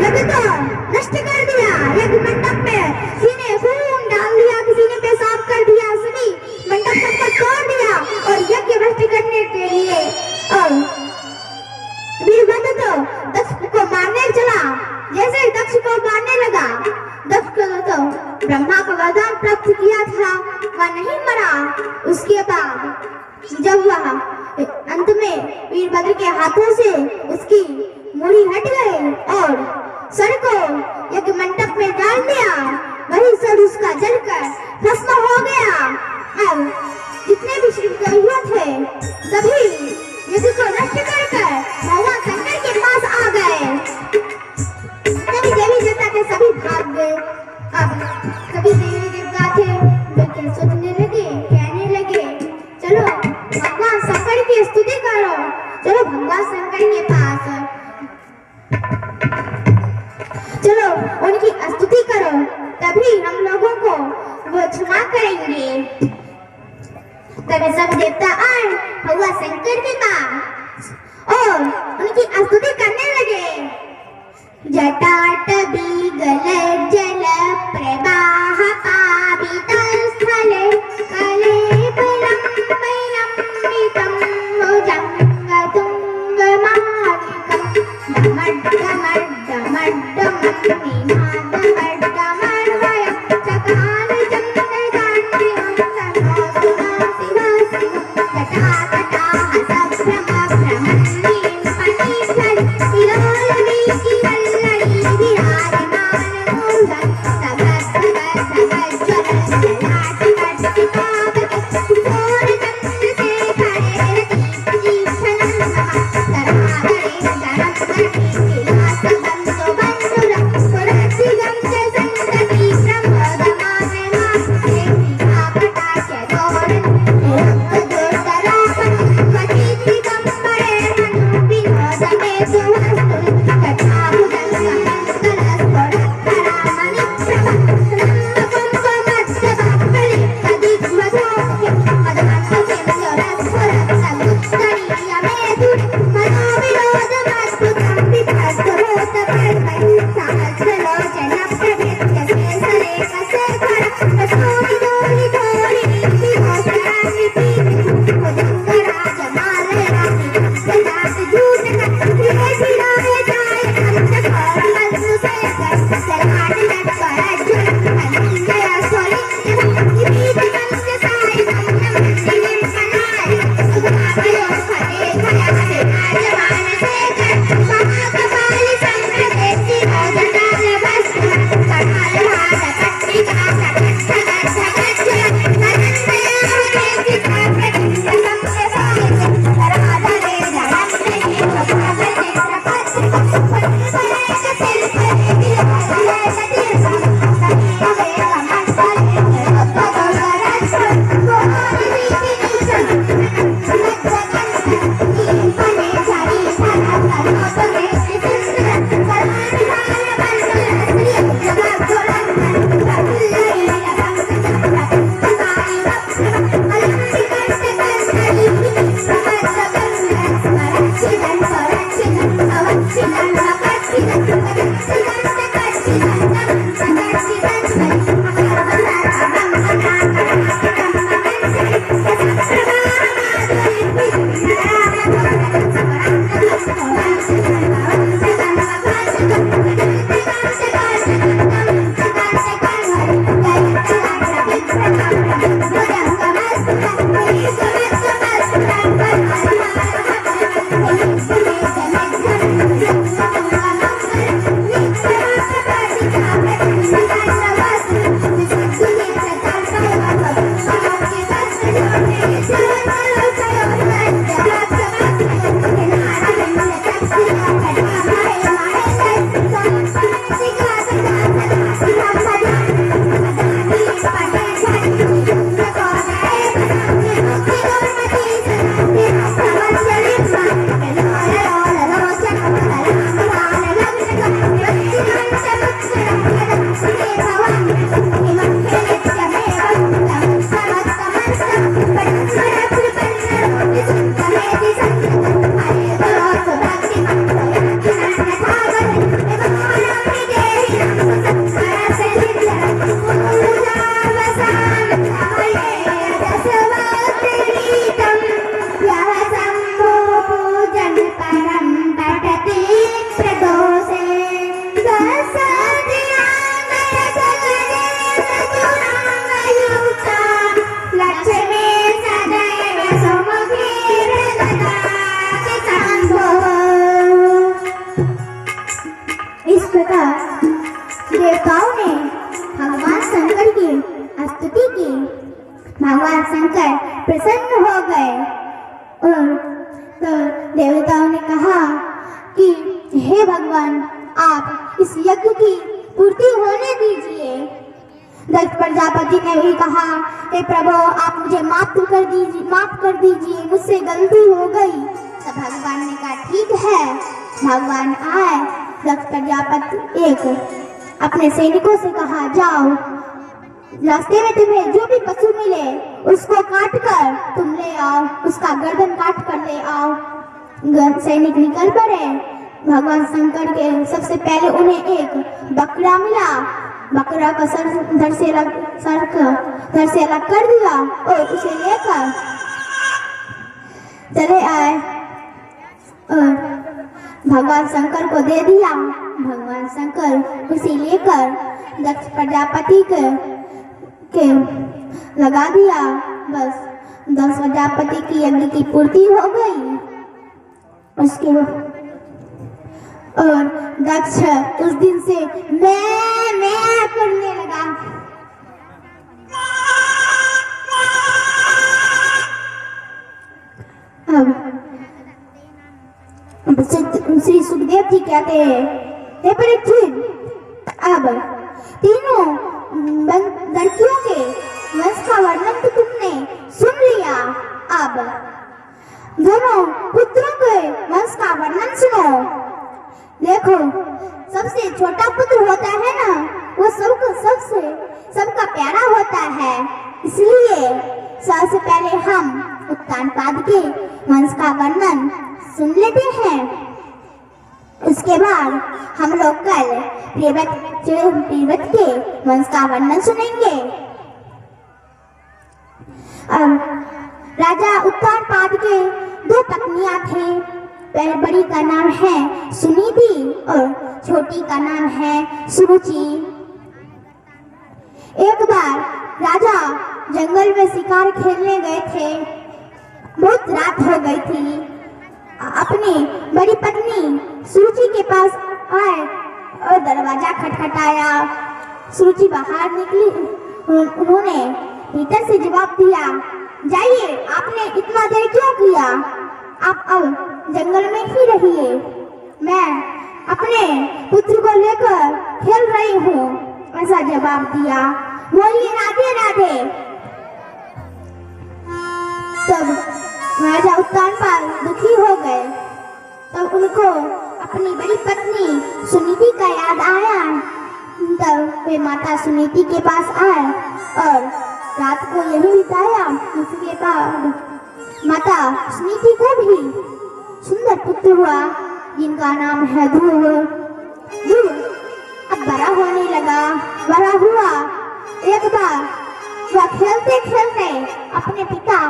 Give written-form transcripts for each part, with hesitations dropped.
यज्ञ तो नष्ट कर दिया, यज्ञ मंडप में किसी ने खून डाल दिया, किसी ने पेशाब कर दिया, सभी मंडप सबको तोड़ दिया और यज्ञ भ्रष्ट करने के लिए और वीरभद्र तो दक्ष को मारने चला। जैसे ही दक्ष को मारने लगा, दक्ष को तो ब्रह्मा को वरदान प्राप्त किया था, वह नहीं मरा। उसके बाद जब वह अंत में वीरभद्र के हाथों से उसकी मूड़ी हट गई और सर को यज्ञ मंडप में डाल दिया, वही सर उसका जलकर भस्म हो गया। अब जितने भी श्रीदेवियां थे सभी यज्ञ को नष्ट कर भगवान शंकर के पास आ गए। जितने भी देवी देवता थे सभी भाग गए। अब सभी देवी देवता थे लेकिन सोचने लगे, कहने लगे, चलो भगवान शंकर की स्तुति करो, चलो भगवान शंकर के पास, चलो उनकी स्तुति करो, तभी हम लोगों को वो क्षमा करेंगे। तभी सब देवता आए भगवान शंकर के पास और उनकी स्तुति करने लगे। जटाटवी गल जल प्रवाह पावितल स्थले कलेबरं वैरमितं भुजंग तुंग मालिकं डमड्डमड्डमड्डमं निनादमड्डमर्वयं चकार चन्द्रकान्तिं तनोतुना शिव शिव जटाकटाः सभ्रमभ्रमन्नीं फणिफल विलोलवीचि वल्लरी विराजमान मूढं देवताओं ने भगवान शंकर की स्तुति की। भगवान शंकर प्रसन्न हो गए और तो देवताओं ने कहा कि हे भगवान, आप इस यज्ञ की पूर्ति होने दीजिए। दक्ष प्रजापति ने भी कहा, हे प्रभु, आप मुझे माफ कर दीजिए, मुझसे गलती हो गई। तब भगवान ने कहा, ठीक है। भगवान आए। दक्ष प्रजापति एक अपने सैनिकों से कहा, जाओ, रास्ते में तुम्हें जो भी पशु मिले उसको काट कर तुम ले आओ, उसका गर्दन काट कर ले आओ। सैनिक निकल पड़े। भगवान शंकर के सबसे पहले उन्हें एक बकरा मिला। बकरा का सर धड़ से अलग कर दिया और उसे लेकर चले आए और भगवान शंकर को दे दिया। भगवान शंकर उसे लेकर दक्ष प्रजापति के लगा दिया। बस दक्ष प्रजापति की यज्ञ की पूर्ति हो गई। उसके और दक्ष उस दिन से मैं करने लगा। अब श्री सुखदेव जी कहते हैं, हे परीक्षित, अब तीनों लड़कियों के वंश का वर्णन तो तुमने सुन लिया, अब दोनों पुत्रों के वंश का वर्णन सुनो। देखो, सबसे छोटा पुत्र होता है ना, वो सबका प्यारा होता है। इसलिए सबसे पहले हम उत्तानपाद के वंश का वर्णन सुन लेते हैं। उसके बाद हम लोग कल प्रियव्रत के वंश का वर्णन सुनेंगे। राजा उत्तानपाद के दो पत्नियां थी। बड़ी का नाम है सुनीति और छोटी का नाम है सुरुचि। एक बार राजा जंगल में शिकार खेलने गए थे। बहुत रात हो गई थी। अपनी बड़ी पत्नी सुरुचि के पास आए और दरवाजा खटखटाया। सुरुचि बाहर निकली। उन्होंने भीतर से जवाब दिया, जाइए, आपने इतना देर क्यों किया? आप अब जंगल में ही रहिए, मैं अपने पुत्र को लेकर खेल रही हूँ, ऐसा जवाब दिया। बोलिए राधे राधे। तब राजा उत्तानपाद दुखी हो गए। तब उनको अपनी बड़ी पत्नी सुनीति का याद आया। तब वे माता सुनीति के पास आए और रात को यही बिताया। उसके बाद माता सुनीति को भी सुंदर पुत्र हुआ, जिनका नाम है ध्रुव। ध्रुव अब बड़ा होने लगा। बड़ा हुआ। एक बार वह खेलते खेलते अपने पिता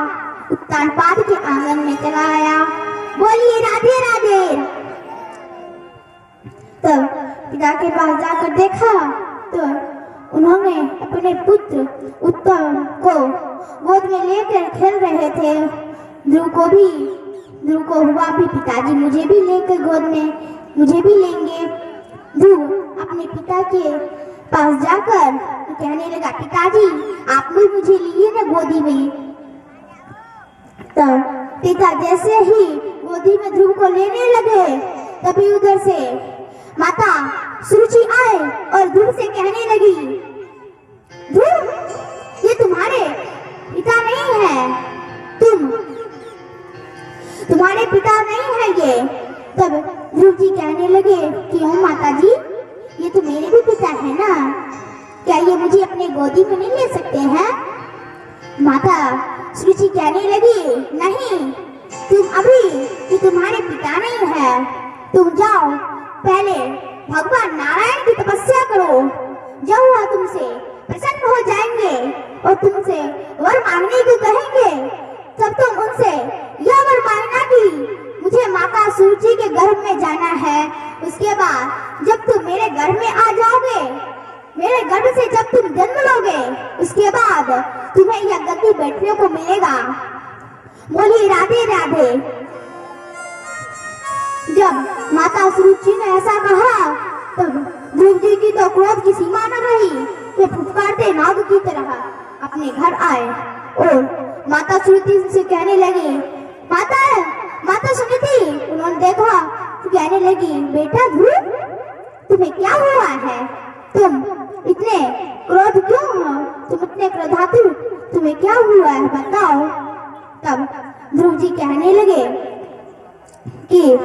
उत्तानपाद के आंगन में चला आया। बोलिए राधे राधे। तब पिता के पास जाकर देखा तो उन्होंने अपने पुत्र उत्तम को गोद में लेकर खेल रहे थे। ध्रुव को हुआ भी, पिताजी मुझे भी लेकर गोद में, मुझे भी लेंगे। ध्रुव अपने पिता के पास जाकर कहने लगा, पिताजी आप भी मुझे लिए ना गोदी में। तब पिता जैसे ही गोदी में ध्रुव को लेने लगे, तभी उधर से माता सुरुचि आए और ध्रुव से कहने लगी, ध्रुव ये तुम्हारे पिता नहीं है, तुम्हारे पिता नहीं है ये। तब ध्रुव जी कहने लगे, क्यों माता जी, ये तो मेरे भी पिता है ना, क्या ये मुझे अपने गोदी में नहीं ले सकते हैं? माता सुरुचि कहने लगी, नहीं, तुम अभी ये तुम्हारे पिता नहीं है, तुम जाओ पहले भगवान नारायण की तपस्या करो, जब वह तुमसे प्रसन्न हो जाएंगे और तुमसे वर मांगने को कहेंगे, तब तुम उनसे यह वर मांगना कि मुझे माता सुरुचि के गर्भ में जाना है। उसके बाद जब तुम मेरे गर्भ में आ जाओगे, मेरे गर्भ से जब तुम जन्म लोगे, उसके बाद तुम्हें यह गद्दी बैठने को मिलेगा। बोलिए राधे राधे। जब माता सुरुचि ने ऐसा कहा, तब ध्रुव तो क्रोध की सीमा न रही। वे फुफकारते नाग की तरह अपने घर आए और माता सुनीति से कहने लगी, माता माता सुनीति। उन्होंने देखा तो कहने लगी, बेटा ध्रुव, तुम्हें क्या हुआ है? तुम इतने क्रोध क्यों हो? तुम इतने क्रोधातुर, तुम्हें क्या हुआ है, बताओ। तब ध्रुव जी कहने लगे कि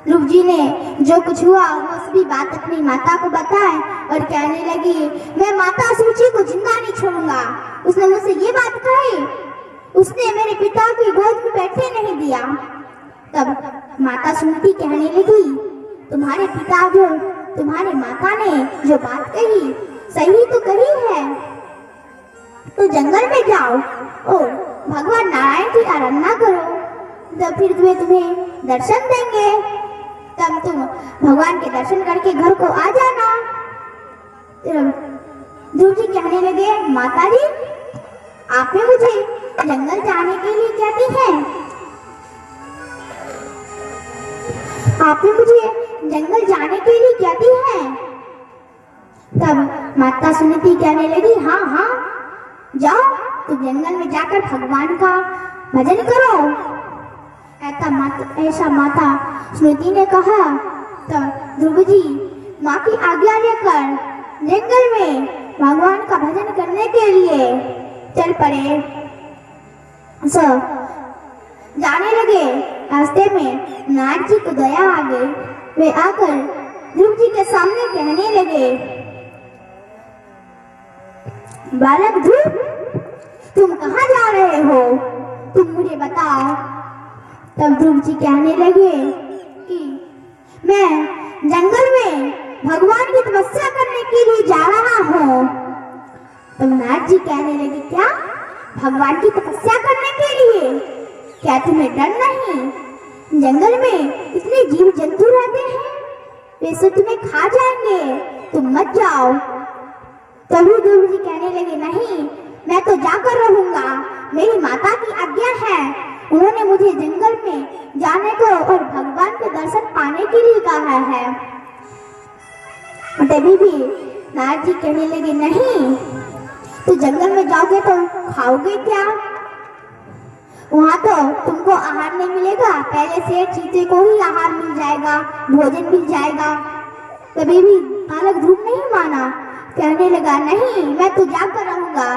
ध्रुव जी ने जो कुछ हुआ वो सभी बात अपनी माता को बताए और कहने लगी, मैं माता सूची को जिंदा नहीं छोड़ूंगा। उसने मुझसे ये बात कही, उसने मेरे पिता की गोद में बैठने नहीं दिया। तब माता सुनीति कहने लगी, तुम्हारे पिता जो तुम्हारे माता ने जो बात कही सही तो कही है, तो जंगल में जाओ और भगवान नारायण की आराधना करो, तो फिर तुम्हें दर्शन देंगे। तब तुम भगवान के दर्शन करके घर को आ जाना। ध्रुव जी कहने लगे, माता जी आपने मुझे जंगल जाने के लिए कहती हैं, आपने मुझे जंगल जाने के लिए कहती हैं। तब माता सुनीति कहने लगी, हाँ हाँ जाओ, तुम जंगल में जाकर भगवान का भजन करो। ऐसा माता सुनीति ने कहा। तब ध्रुव जी माँ की आज्ञा लेकर जंगल में भगवान का भजन करने के लिए चल पड़े। जाने लगे। रास्ते में नाग जी को दया आ गई। वे आकर ध्रुव जी के सामने कहने लगे, बालक ध्रुव, तुम कहाँ जा रहे हो? तुम मुझे बताओ। तब ध्रुव जी कहने लगे कि मैं जंगल में भगवान की तपस्या करने के लिए जा रहा हूँ। तब नाग जी कहने लगे, क्या भगवान की तपस्या करने के लिए? क्या तुम्हें डर नहीं? जंगल में इतने जीव जंतु रहते हैं, वे सब तुम्हें खा जाएंगे, तुम मत जाओ। तभी ध्रुव जी कहने लगे, नहीं, मैं तो जाकर रहूंगा, मेरी माता की आज्ञा है, उन्होंने मुझे जंगल में जाने को और भगवान के दर्शन पाने के लिए कहा है। तभी भी नारद जी कहने लगे, नहीं, तो जंगल में जाओगे तो खाओगे क्या? वहाँ तो तुमको आहार नहीं मिलेगा, पहले से चीते को ही आहार मिल जाएगा, भोजन मिल जाएगा। तभी भी बालक ध्रुव नहीं माना, कहने लगा, नहीं, मैं तो जाकर रहूंगा,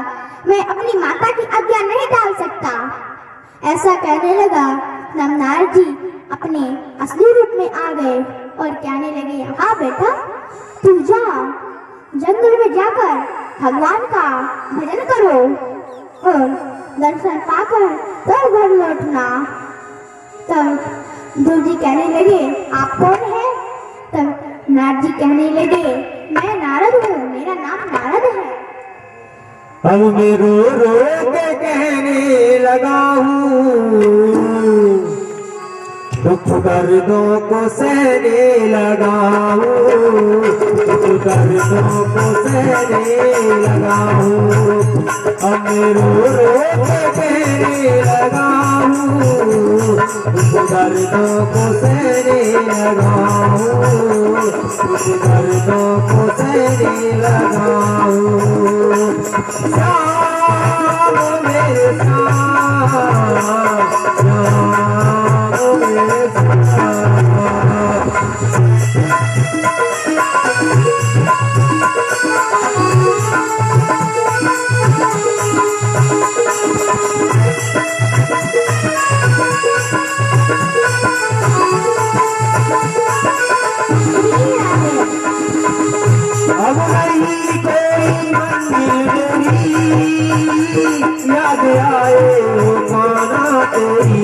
मैं अपनी माता की आज्ञा नहीं डाल सकता। ऐसा कहने लगा। तब नारद जी अपने असली रूप में आ गए और कहने लगे, हाँ बेटा, तू जा, जंगल में जाकर भगवान का भजन करो और दर्शन पाकर तो घर लौटना। तब ध्रुव जी कहने लगे, आप कौन है? तब नारद जी कहने लगे, मैं नारद हूँ, मेरा नाम नारद है। अब मैं रो रो के कहने लगा हूँ, दुख दर्दों को सहने लगा हूँ, दुख दर्दों को सहने लगा हूँ। अब मैं रो रो के कहने लगा हूँ, दुख दर्दों को सहने लगा हूँ, दुख दर्दों को सहने लगा हूँ। श्याम मेरे श्याम, श्याम मेरे श्याम। अब नहीं कोई मंदिर याद आए वो खाना तेरी।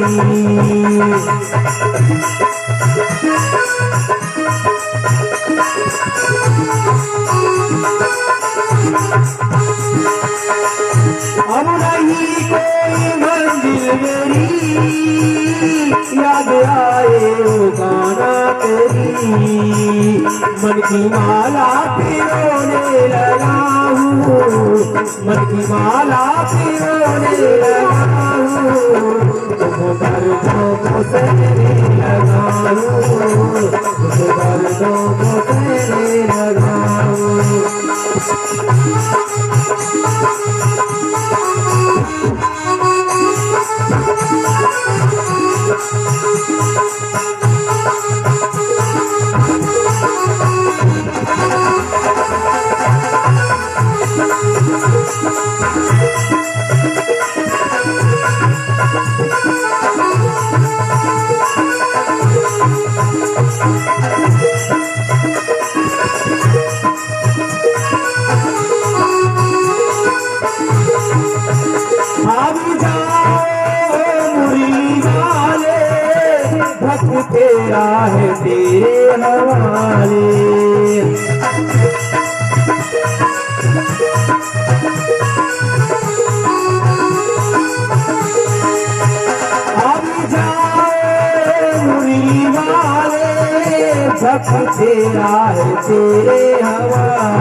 अब नहीं कोई मंजिल मेरी याद आए वो गाना तेरी। मन की माला पिरोने लगा हूँ, मन की माला पिरोने लगा हूँ, तुम दर्दों को सहने लगा हूँ, तुम दर्दों को सहने लगा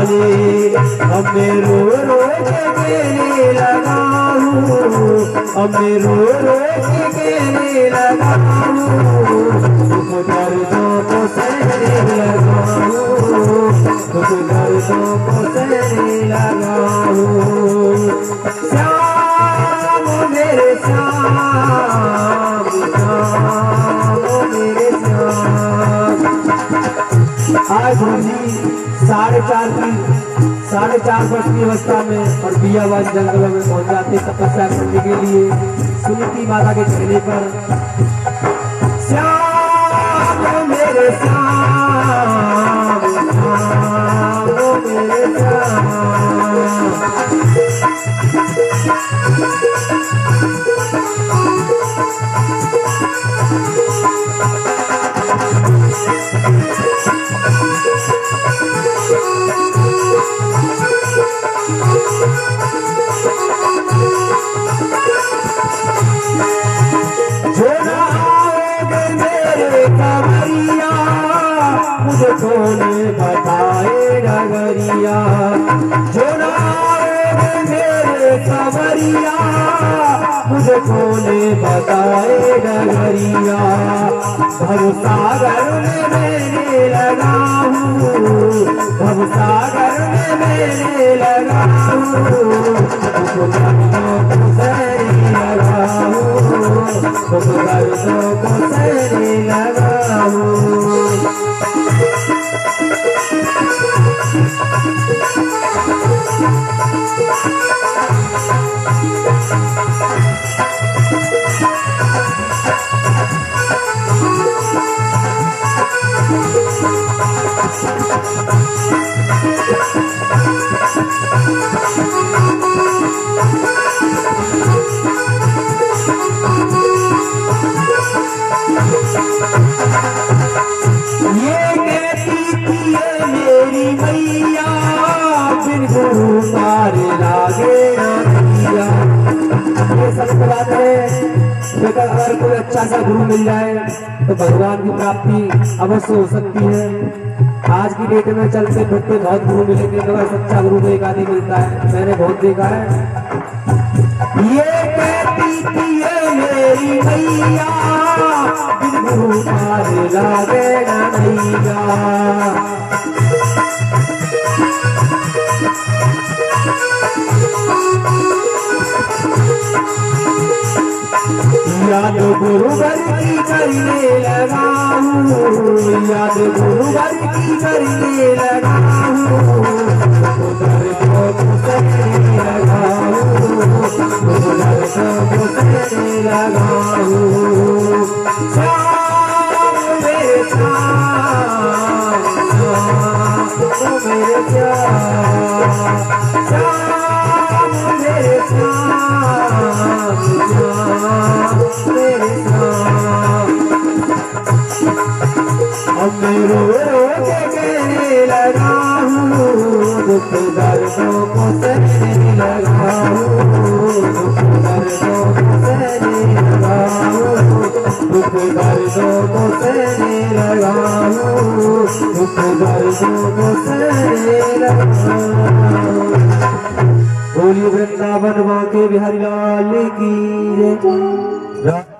वाले अब मैं रो रो के कहने लगा हूँ, अब मैं रो रो के कहने लगा हूँ, दुख दर्दों को सहने लगा हूँ, दुख दर्दों को सहने लगा हूँ। श्याम मेरे श्याम, श्याम मेरे श्याम। आज गुरु जी 4:30 वर्ष की अवस्था में और बियाबाद जंगलों में पहुंच जाते तपस्या करने के लिए सुनीति माता के कहने पर। श्याम मेरे श्याम, श्याम मेरे श्याम। मुझको ने बताए डगरिया, जो ना आए मेरे खबरिया, मुझको ने बताए डगरिया। भवसागर में मैंने लगा हूँ, भवसागर में मैंने लगा हूँ, दुख दर्दों को सहने लगा हूँ, दुख दर्दों को सहने लगा हूँ। बात है बेटा, अगर कोई अच्छा सा गुरु मिल जाए तो भगवान की प्राप्ति अवश्य हो सकती है। आज की डेट में चलते फिरते बहुत गुरु मिलेंगे, मगर सच्चा गुरु को एक आदमी मिलता है, मैंने बहुत देखा है। ये कहती थी ये मेरी मैया, बिन गुरु पार लागे ना नैया। याद गुरुवर की करने लगा हूँ, याद गुरुवर की करने लगा हूँ, दर्दों को सहने लगा हूँ, दर्दों को सहने लगा हूँ। श्याम मेरे श्याम, श्याम मेरे श्याम, श्याम मेरे श्याम, श्याम मेरे श्याम। अब मैं रो रो के कहने लगा हूँ, दुख दर्दों को सहने लगा हूँ, दुख दर्दों को सहने लगा हूँ, दुख दर्दों को सहने लगा हूँ, दुख दर्दों को सहने लगा हूँ। बोलिए वृंदावन माँ के बिहारी लाल की जय।